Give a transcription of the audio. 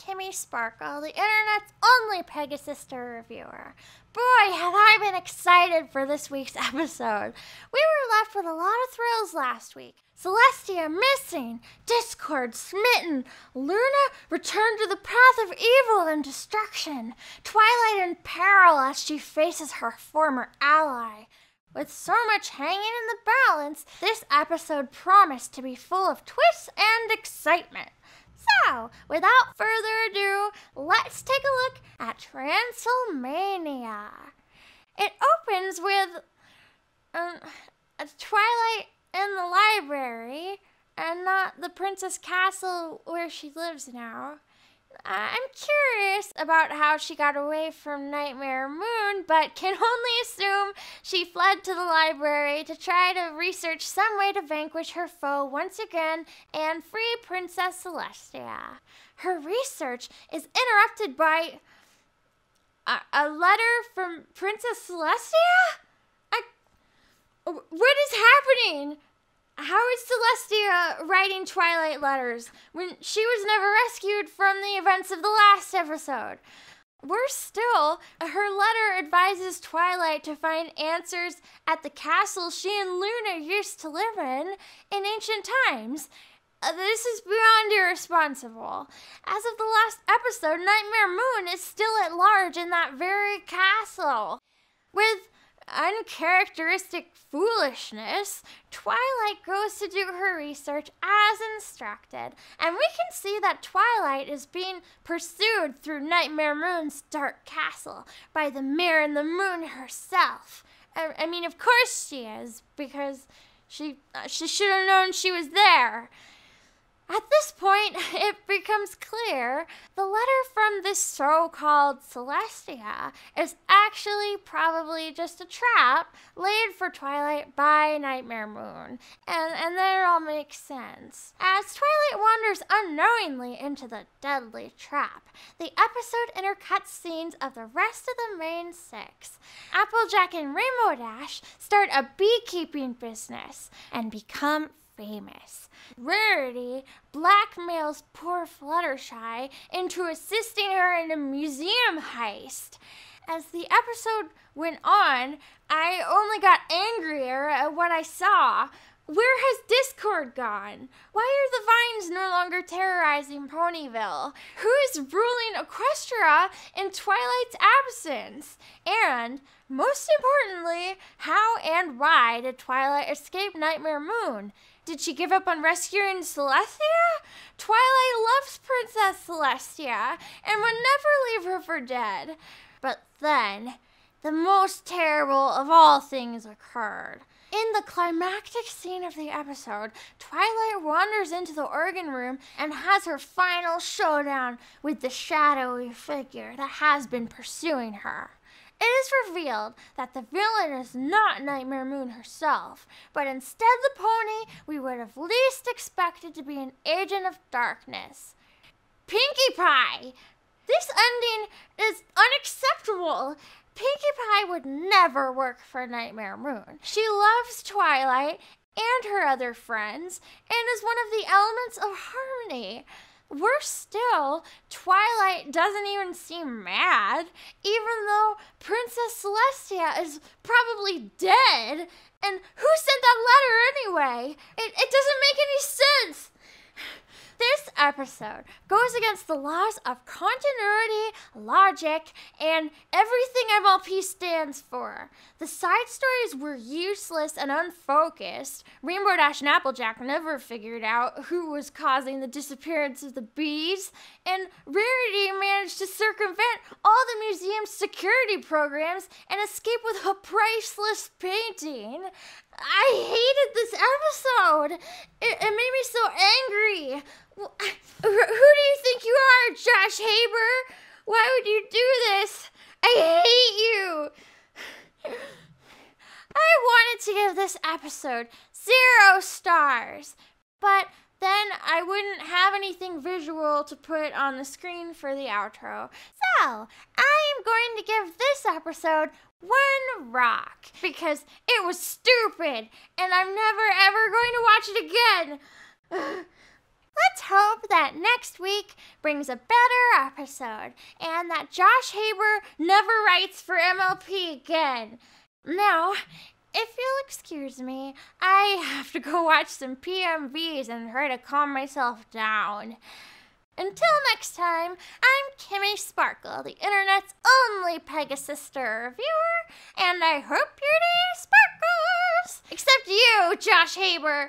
Kimi Sparkle, the internet's only Pegasus-sister reviewer. Boy, have I been excited for this week's episode. We were left with a lot of thrills last week. Celestia missing, Discord smitten, Luna returned to the path of evil and destruction, Twilight in peril as she faces her former ally. With so much hanging in the balance, this episode promised to be full of twists and excitement. So, without further ado, let's take a look at Transylmania. It opens with a Twilight in the library, and not the princess castle where she lives now. I'm curious about how she got away from Nightmare Moon, but can only assume she fled to the library to try to research some way to vanquish her foe once again and free Princess Celestia. Her research is interrupted by a letter from Princess Celestia? What is happening? How is Celestia writing Twilight letters when she was never rescued from the events of the last episode? Worse still, her letter advises Twilight to find answers at the castle she and Luna used to live in ancient times. This is beyond irresponsible. As of the last episode, Nightmare Moon is still at large in that very castle. With uncharacteristic foolishness, Twilight goes to do her research as instructed, and we can see that Twilight is being pursued through Nightmare Moon's dark castle by the Mirror and the Moon herself. I mean, of course she is, because she should have known she was there. At this point, it becomes clear the letter from this so-called Celestia is actually probably just a trap laid for Twilight by Nightmare Moon, and that it all makes sense. As Twilight wanders unknowingly into the deadly trap, the episode intercuts scenes of the rest of the main six. Applejack and Rainbow Dash start a beekeeping business and become famous. Rarity blackmails poor Fluttershy into assisting her in a museum heist. As the episode went on, I only got angrier at what I saw. Where has Discord gone? Why are the vines no longer terrorizing Ponyville? Who is ruling Equestria in Twilight's absence? And, most importantly, how and why did Twilight escape Nightmare Moon? Did she give up on rescuing Celestia? Twilight loves Princess Celestia and would never leave her for dead. But then, the most terrible of all things occurred. In the climactic scene of the episode, Twilight wanders into the organ room and has her final showdown with the shadowy figure that has been pursuing her. It is revealed that the villain is not Nightmare Moon herself, but instead the pony we would have least expected to be an agent of darkness. Pinkie Pie! This ending is unacceptable. Pinkie Pie would never work for Nightmare Moon. She loves Twilight and her other friends, and is one of the elements of harmony. Worse still, Twilight doesn't even seem mad, even though Princess Celestia is probably dead. And who sent that letter anyway? It doesn't make any sense. This episode goes against the laws of continuity, logic, and everything MLP stands for. The side stories were useless and unfocused. Rainbow Dash and Applejack never figured out who was causing the disappearance of the bees, and Rarity managed to circumvent all the museum's security programs and escape with a priceless painting. I hated this episode. It made me so angry. Who do you think you are, Josh Haber? Why would you do this? I hate you. I wanted to give this episode 0 stars, but then I wouldn't have anything visual to put on the screen for the outro. So, I am going to give this episode 1 rock, because it was stupid, and I'm never ever going to watch it again. Let's hope that next week brings a better episode, and that Josh Haber never writes for MLP again. Now, if you'll excuse me, I have to go watch some PMVs and try to calm myself down. Until next time, I'm Kimi Sparkle, the internet's only Pegasus-Sister reviewer, and I hope your day sparkles! Except you, Josh Haber!